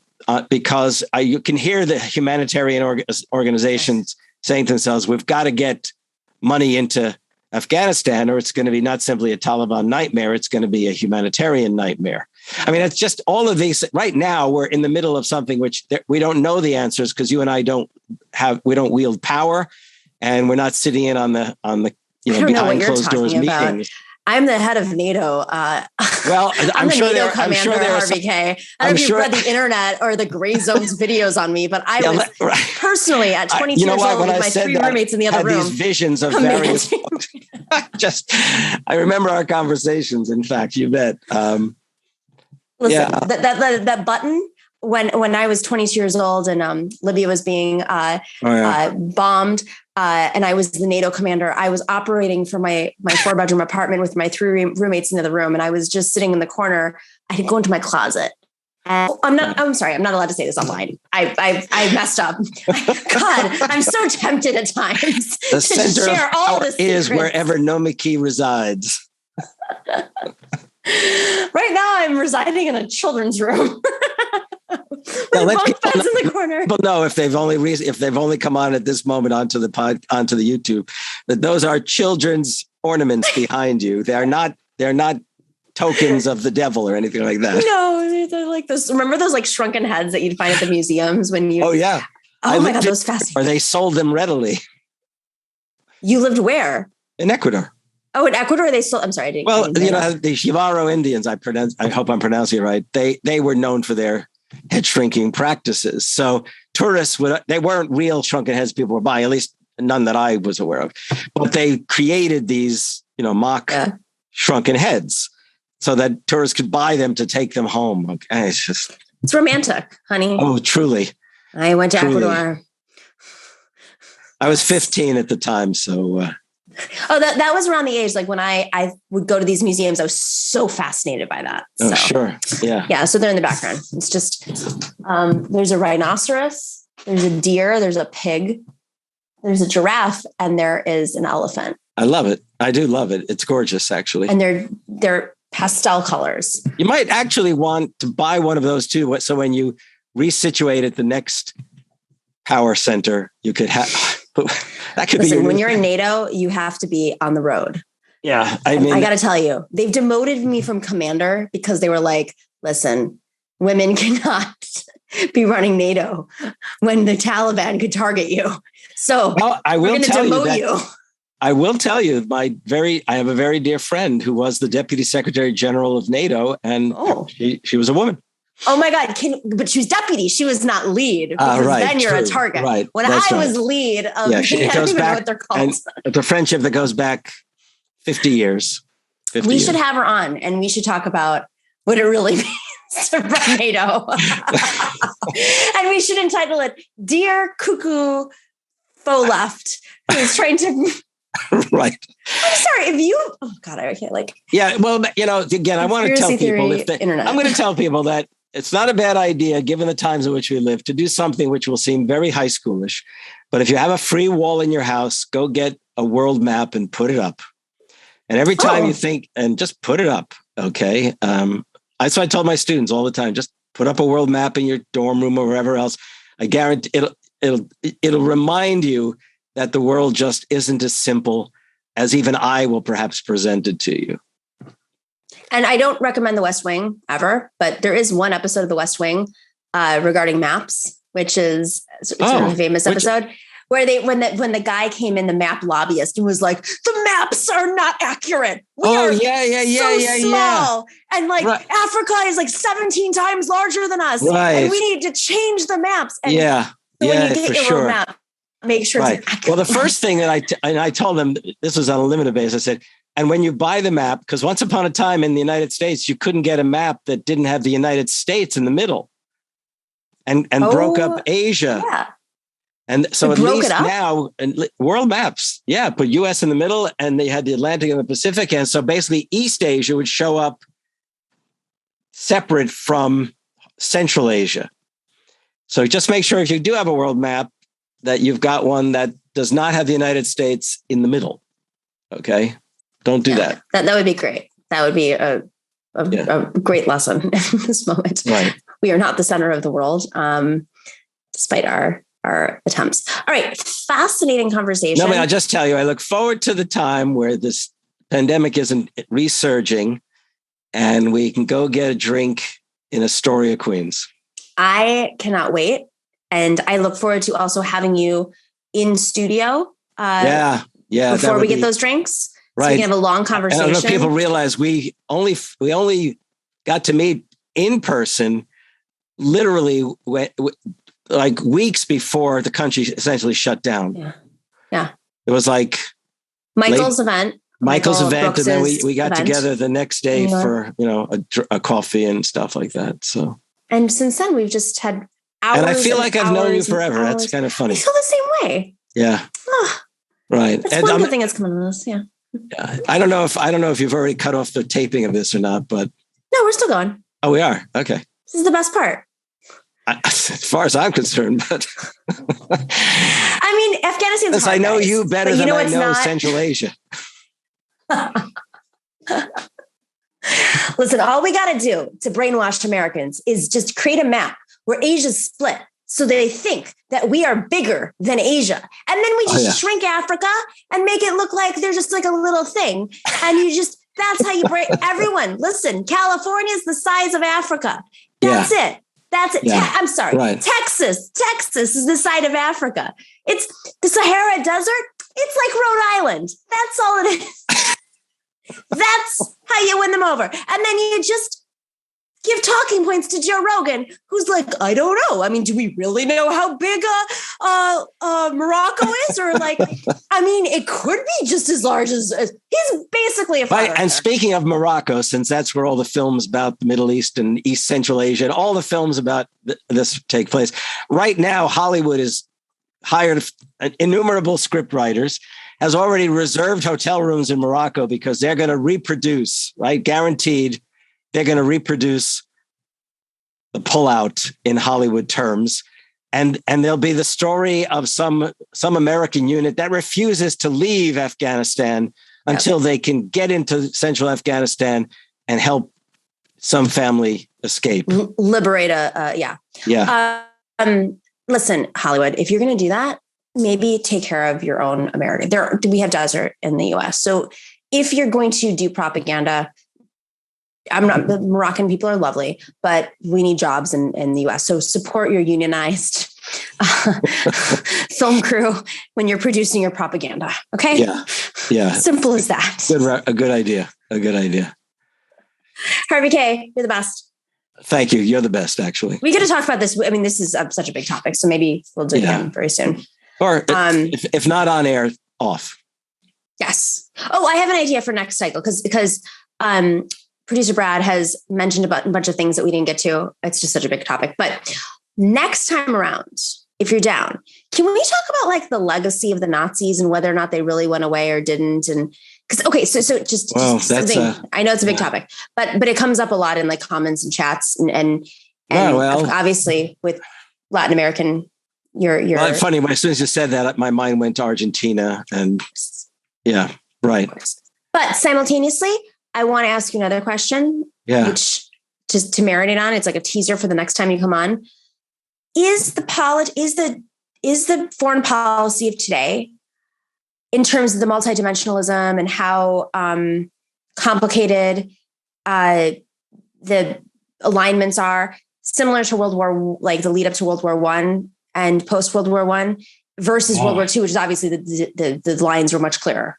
Because you can hear the humanitarian organizations saying to themselves, we've got to get money into Afghanistan, or it's going to be not simply a Taliban nightmare, it's going to be a humanitarian nightmare. I mean, it's just all of these. Right now, we're in the middle of something which we don't know the answers, because you and I don't wield power, and we're not sitting in on the behind closed doors meetings. I'm the head of NATO. Well, I'm the NATO commander, Harvey Kaye. I don't know if you've read the internet or the Gray Zones videos on me, but I was personally at 22 years old with my three roommates in the other room. These visions of various folks. I remember our conversations. In fact, you bet. Listen, that button. When I was 22 years old and Libya was being bombed, and I was the NATO commander, I was operating from my 4-bedroom apartment with my 3 roommates in the other room, and I was just sitting in the corner. I could go into my closet. I'm sorry, I'm not allowed to say this online. I messed up. God, I'm so tempted at times to share all this is wherever Nomiki resides. Right now, I'm residing in a children's room. Yeah, bunk beds in the corner. People know if they've only come on at this moment onto the YouTube, that those are children's ornaments behind you. They're not tokens of the devil or anything like that. No, they're like those. Remember those like shrunken heads that you'd find at the museums when you? Oh yeah. Oh my God, those fascinating. Or they sold them readily. You lived where? In Ecuador. Oh, in Ecuador, they still. I'm sorry. I didn't the Jivaro Indians. I hope I'm pronouncing it right. They were known for their head shrinking practices. So tourists they weren't real shrunken heads people were buying, at least none that I was aware of. But they created these, mock shrunken heads so that tourists could buy them to take them home. Okay, it's romantic, honey. Oh, truly. I went to Ecuador. I was 15 at the time, so. That was around the age, like when I would go to these museums, I was so fascinated by that. Oh, sure. Yeah. Yeah. So they're in the background. It's just, there's a rhinoceros, there's a deer, there's a pig, there's a giraffe, and there is an elephant. I love it. I do love it. It's gorgeous, actually. And they're pastel colors. You might actually want to buy one of those too. So when you resituate at the next power center, you could have... That could be when you're in NATO, you have to be on the road. Yeah. I got to tell you, they've demoted me from commander because they were like, listen, women cannot be running NATO when the Taliban could target you. So I will tell you. I will tell you, I have a very dear friend who was the Deputy Secretary General of NATO, and she was a woman. Oh my God. But she was deputy. She was not lead. Because then you're a target. Right. When I was lead of I don't even know what they're called. It's a friendship that goes back 50 years. We should have her on and we should talk about what it really means to run NATO. And we should entitle it Dear Cuckoo Faux Left, who's trying to... Right. I'm sorry if you... Oh God, I can't like... Yeah, well, again, I want to tell people... I'm going to tell people that it's not a bad idea, given the times in which we live, to do something which will seem very high schoolish. But if you have a free wall in your house, go get a world map and put it up. And every time you think, and just put it up, okay? That's what I tell my students all the time. Just put up a world map in your dorm room or wherever else. I guarantee it'll remind you that the world just isn't as simple as even I will perhaps present it to you. And I don't recommend The West Wing ever, but there is one episode of The West Wing regarding maps, which is a really famous episode where when the guy came in, the map lobbyist, and was like, the maps are not accurate. We are so small. And Africa is like 17 times larger than us. Right. And we need to change the maps. And when you get your map, make sure it's accurate. Well, the first thing that I told them, this was on a limited basis, I said, and when you buy the map, because once upon a time in the United States, you couldn't get a map that didn't have the United States in the middle and broke up Asia. Yeah. And so at least now, world maps, put US in the middle, and they had the Atlantic and the Pacific. And so basically East Asia would show up separate from Central Asia. So just make sure if you do have a world map that you've got one that does not have the United States in the middle. Okay. Don't do that. That would be great. That would be a great lesson in this moment. Right. We are not the center of the world, despite our attempts. All right. Fascinating conversation. No, I'll just tell you, I look forward to the time where this pandemic isn't resurging and we can go get a drink in Astoria, Queens. I cannot wait. And I look forward to also having you in studio. Before we get those drinks. Right. So we can have a long conversation. I don't know if people realize we only got to meet in person literally like weeks before the country essentially shut down. Yeah. It was like Michael's event. And then we got together the next day for, a coffee and stuff like that. So. And since then we've just had hours. And I feel like I've known you forever. That's kind of funny. I feel the same way. Yeah. Right. That's one good thing that's coming on this. Yeah. Yeah. I don't know if you've already cut off the taping of this or not, but. No, we're still going. Oh, we are. Okay. This is the best part. As far as I'm concerned, but. I mean, Afghanistan's hard, I know you better than I know Central Asia. Listen, all we got to do to brainwash Americans is just create a map where Asia's split. So they think that we are bigger than Asia. And then we just shrink Africa and make it look like they're just like a little thing. And that's how you break everyone. Listen, California is the size of Africa. That's it. That's it. Yeah. I'm sorry. Right. Texas is the size of Africa. It's the Sahara Desert. It's like Rhode Island. That's all it is. That's how you win them over. And then you just give talking points to Joe Rogan, who's like, I don't know. I mean, do we really know how big Morocco is? Or like, I mean, it could be just as large as he's basically a father. And speaking of Morocco, since that's where all the films about the Middle East and East Central Asia and all the films about this take place. Right now, Hollywood has hired innumerable script writers, has already reserved hotel rooms in Morocco because they're going to reproduce, right? Guaranteed. They're going to reproduce the pullout in Hollywood terms. And there'll be the story of some American unit that refuses to leave Afghanistan until they can get into central Afghanistan and help some family escape. Liberate listen, Hollywood, if you're going to do that, maybe take care of your own America. We have desert in the US. So if you're going to do propaganda, the Moroccan people are lovely, but we need jobs in the US. So support your unionized film crew when you're producing your propaganda. Okay. Yeah. Simple as that. A good idea. Harvey Kaye, you're the best. Thank you. You're the best, actually. We got to talk about this. I mean, this is such a big topic, so maybe we'll do it again very soon. Or if not on air, off. Yes. Oh, I have an idea for next cycle because producer Brad has mentioned about a bunch of things that we didn't get to. It's just such a big topic. But next time around, if you're down, can we talk about like the legacy of the Nazis and whether or not they really went away or didn't? And because just something. I know it's a big topic, but it comes up a lot in like comments and chats and obviously with Latin American. Well, funny. As soon as you said that, my mind went to Argentina, and right. But simultaneously, I want to ask you another question, which just to marinate on, it's like a teaser for the next time you come on. Is the foreign policy of today, in terms of the multidimensionalism and how complicated the alignments are, similar to World War, like the lead up to World War I and post World War I versus World War II, which is obviously the lines were much clearer.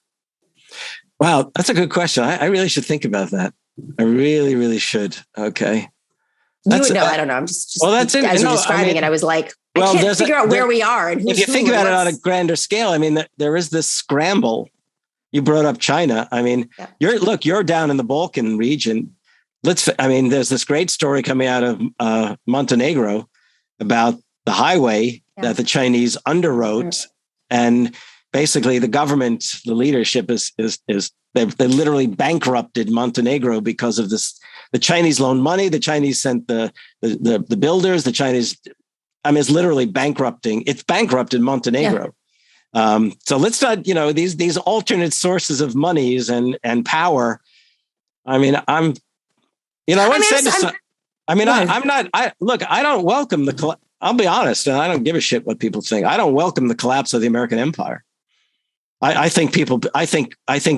Wow, that's a good question. I really should think about that. I really, really should. Okay. You would know. I don't know. I'm just well, that's it. As you're describing it, I was like, I can't figure out where we are. And if you think about it on a grander scale, I mean, there is this scramble. You brought up China. I mean, you're down in the Balkan region. There's this great story coming out of Montenegro about the highway that the Chinese underwrote, and basically the government, the leadership they literally bankrupted Montenegro because of this. The Chinese loaned money. The Chinese sent the builders. The Chinese, it's literally bankrupting. It's bankrupted Montenegro. Yeah. So let's not, these alternate sources of monies and power. I mean, I don't welcome I'll be honest, and I don't give a shit what people think. I don't welcome the collapse of the American empire. I think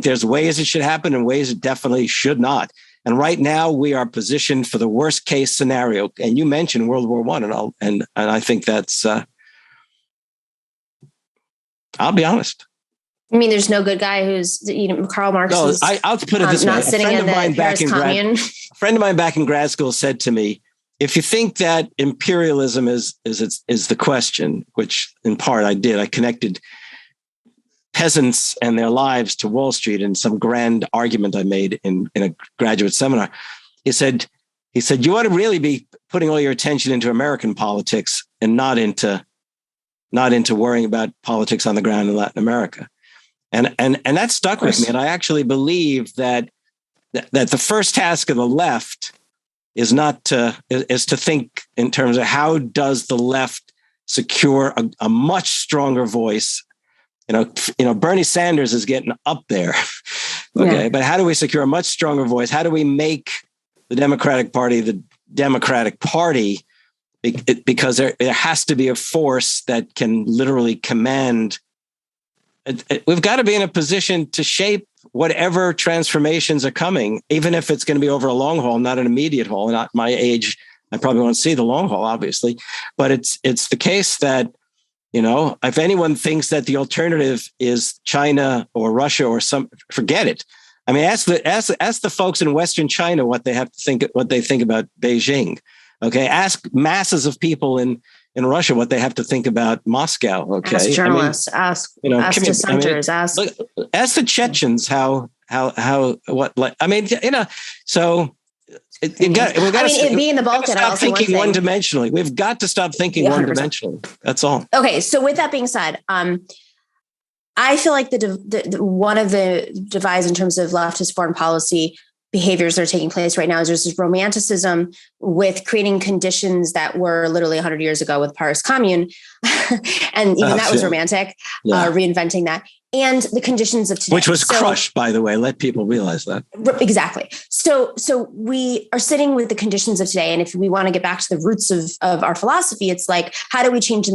there's ways it should happen and ways it definitely should not. And right now we are positioned for the worst case scenario. And you mentioned World War I, and I think that's, I'll be honest. I mean, there's no good guy who's, Karl Marx. No, I'll put it this way. Not sitting in the Paris Commune. A friend of mine back in grad school said to me, if you think that imperialism is the question, which in part I did, I connected peasants and their lives to Wall Street in some grand argument I made in a graduate seminar. He said, you ought to really be putting all your attention into American politics and not into worrying about politics on the ground in Latin America. And that stuck with me. And I actually believe that the first task of the left is to think in terms of how does the left secure a much stronger voice. Bernie Sanders is getting up there. Okay. But how do we secure a much stronger voice? How do we make the Democratic Party the Democratic Party? because there has to be a force that can literally command. We've got to be in a position to shape whatever transformations are coming, even if it's going to be over a long haul, not an immediate haul. Not my age, I probably won't see the long haul, obviously, but it's the case that, if anyone thinks that the alternative is China or Russia or forget it. I mean, ask the folks in Western China what they think about Beijing. Okay, ask masses of people in Russia what they have to think about Moscow. Okay, ask journalists, ask dissenters, ask the Chechens So being the Balkan, stop thinking one-dimensionally. We've got to stop thinking 100%. One-dimensionally. That's all. Okay, so with that being said, I feel like one of the divides in terms of leftist foreign policy behaviors that are taking place right now is there's this romanticism with creating conditions that were literally 100 years ago with Paris Commune. And even that was romantic, reinventing that. And the conditions of today. Which was crushed, by the way. Let people realize that. Exactly. So we are sitting with the conditions of today. And if we want to get back to the roots of our philosophy, it's like, how do we change the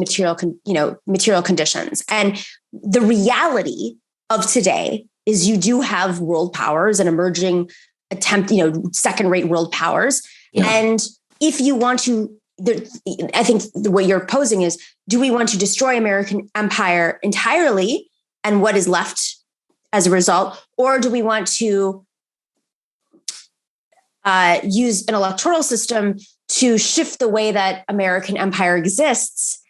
material conditions? And the reality of today is you do have world powers and emerging second-rate world powers. Yeah. And if you want to, I think the way you're posing is, do we want to destroy American empire entirely and what is left as a result? Or do we want to use an electoral system to shift the way that American empire exists?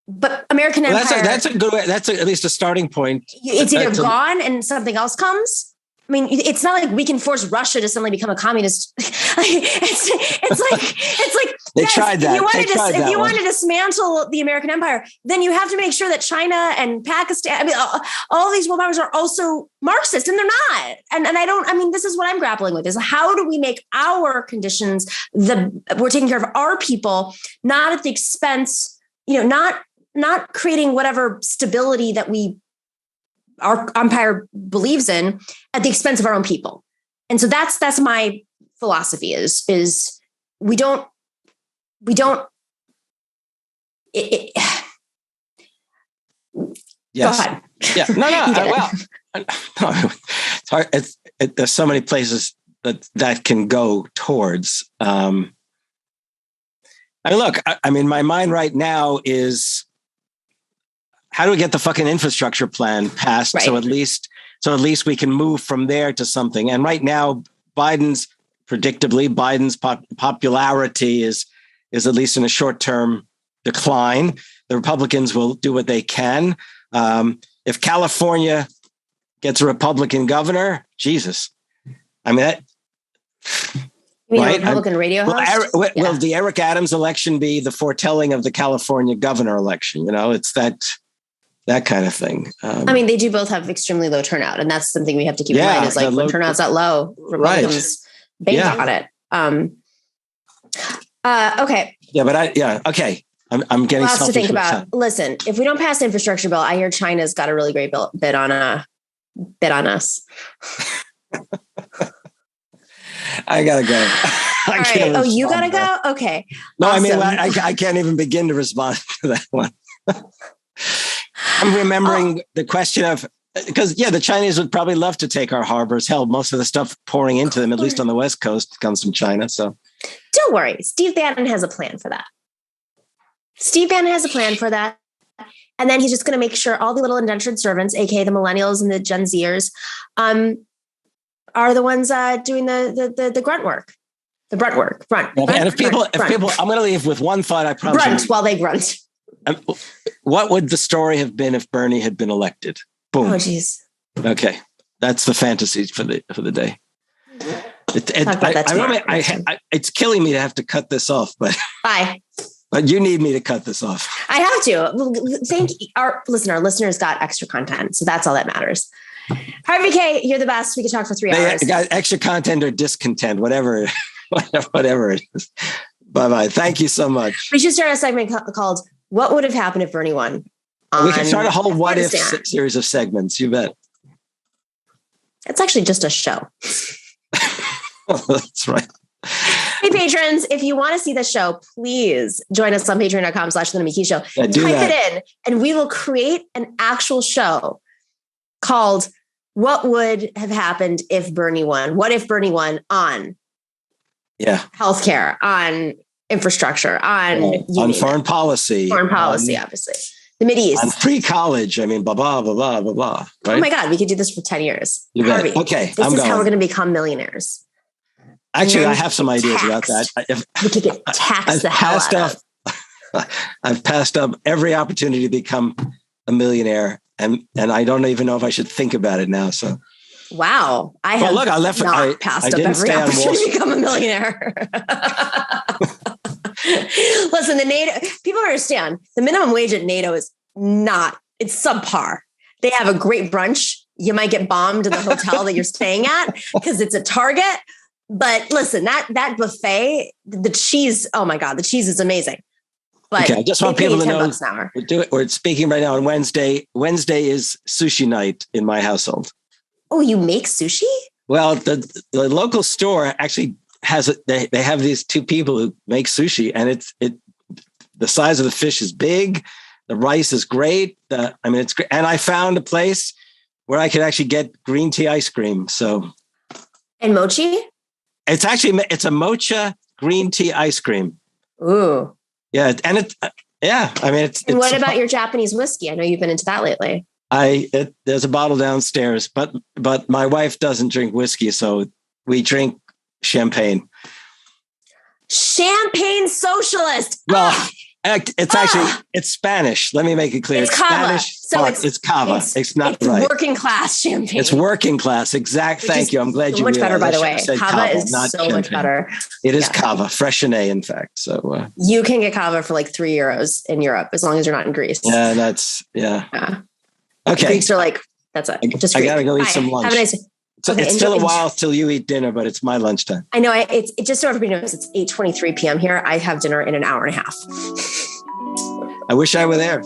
But American empire... That's a good way. That's at least a starting point. It's either gone and something else comes. I mean, it's not like we can force Russia to suddenly become a communist. It's like they tried that. If you want to dismantle the American empire, then you have to make sure that China and Pakistan, I mean, all these world powers are also Marxist, and they're not. And this is what I'm grappling with: is how do we make our conditions we're taking care of our people, not at the expense, not creating whatever stability that our empire believes in at the expense of our own people. And so that's my philosophy is we don't, yes. Go ahead. Yeah. No, it's hard. There's so many places that can go towards, my mind right now is, how do we get the fucking infrastructure plan passed? Right. So at least we can move from there to something. And right now, Biden's popularity is at least in a short-term decline. The Republicans will do what they can. If California gets a Republican governor, Jesus, I mean that. You mean right? Republican radio host? Will the Eric Adams election be the foretelling of the California governor election? It's that kind of thing. They do both have extremely low turnout, and that's something we have to keep in mind. Is like when turnout's that low, Republicans bank on it. Okay. Yeah, but okay. I'm getting lots to think about. Listen, if we don't pass the infrastructure bill, I hear China's got a really great bid on us. I gotta go. All right. Oh, you gotta go? Okay. No, awesome. I can't even begin to respond to that one. I'm remembering the question of, because the Chinese would probably love to take our harbors. Hell, most of the stuff pouring into them, at least on the West Coast, comes from China. So don't worry. Steve Bannon has a plan for that. And then he's just going to make sure all the little indentured servants, aka the millennials and the Gen Zers, are the ones doing the grunt work. The brunt work. Brunt. And if people, I'm going to leave with one thought. I promise. Brunt while they grunt. What would the story have been if Bernie had been elected? Boom. Oh, geez. Okay, that's the fantasy for the day. It's killing me to have to cut this off, but bye. But you need me to cut this off. I have to. Thank our listeners got extra content, so that's all that matters. Harvey Kaye, you're the best. We could talk for 3 hours. Got extra content or discontent, whatever it is. Bye-bye. Thank you so much. We should start a segment called "What Would Have Happened If Bernie Won." We can start a whole "What If" series of segments. You bet. It's actually just a show. That's right. Hey, patrons, if you want to see the show, please join us on patreon.com/The Nomiki Show. Yeah, Type it in, and we will create an actual show called What Would Have Happened If Bernie Won? What if Bernie won on healthcare, on infrastructure, on foreign policy. Obviously. The Mideast. On free college. I mean, blah, blah, blah, blah, blah, blah. Right? Oh my God, we could do this for 10 years. Harvey, okay, this is how we're going to become millionaires. Actually, I have some ideas about that. We could get taxed the hell out of. I've passed up every opportunity to become a millionaire, and I don't even know if I should think about it now. So, wow, I passed up every opportunity to become a millionaire. Listen, the NATO people understand the minimum wage at NATO is it's subpar. They have a great brunch. You might get bombed in the hotel that you're staying at because it's a Target. But listen, that buffet, the cheese, oh my God, the cheese is amazing. But okay, I just want people to know we're speaking right now on Wednesday. Wednesday is sushi night in my household. Oh, you make sushi? Well, the local store actually has they have these two people who make sushi, and the size of the fish is big, the rice is great. It's great, and I found a place where I could actually get green tea ice cream. So, and mochi. It's a mocha green tea ice cream. Ooh. Yeah. And it's what about your Japanese whiskey? I know you've been into that lately. There's a bottle downstairs, but my wife doesn't drink whiskey. So we drink champagne. Champagne socialist. Well, it's Spanish. Let me make it clear. It's cava. It's cava. It's not it's right. Working class champagne. It's working class. Thank you. I'm glad you much realized. better, by the way. Cava is so champagne. much better. It is cava, Freshenet, in fact. So you can get cava for like €3 in Europe as long as you're not in Greece. Yeah, Okay. Greeks are like, that's it. I gotta go eat some lunch. Have a nice day. It's still a while till you eat dinner, but it's my lunchtime. I know. It's just so everybody knows, it's 8:23 p.m. here. I have dinner in an hour and a half. I wish I were there.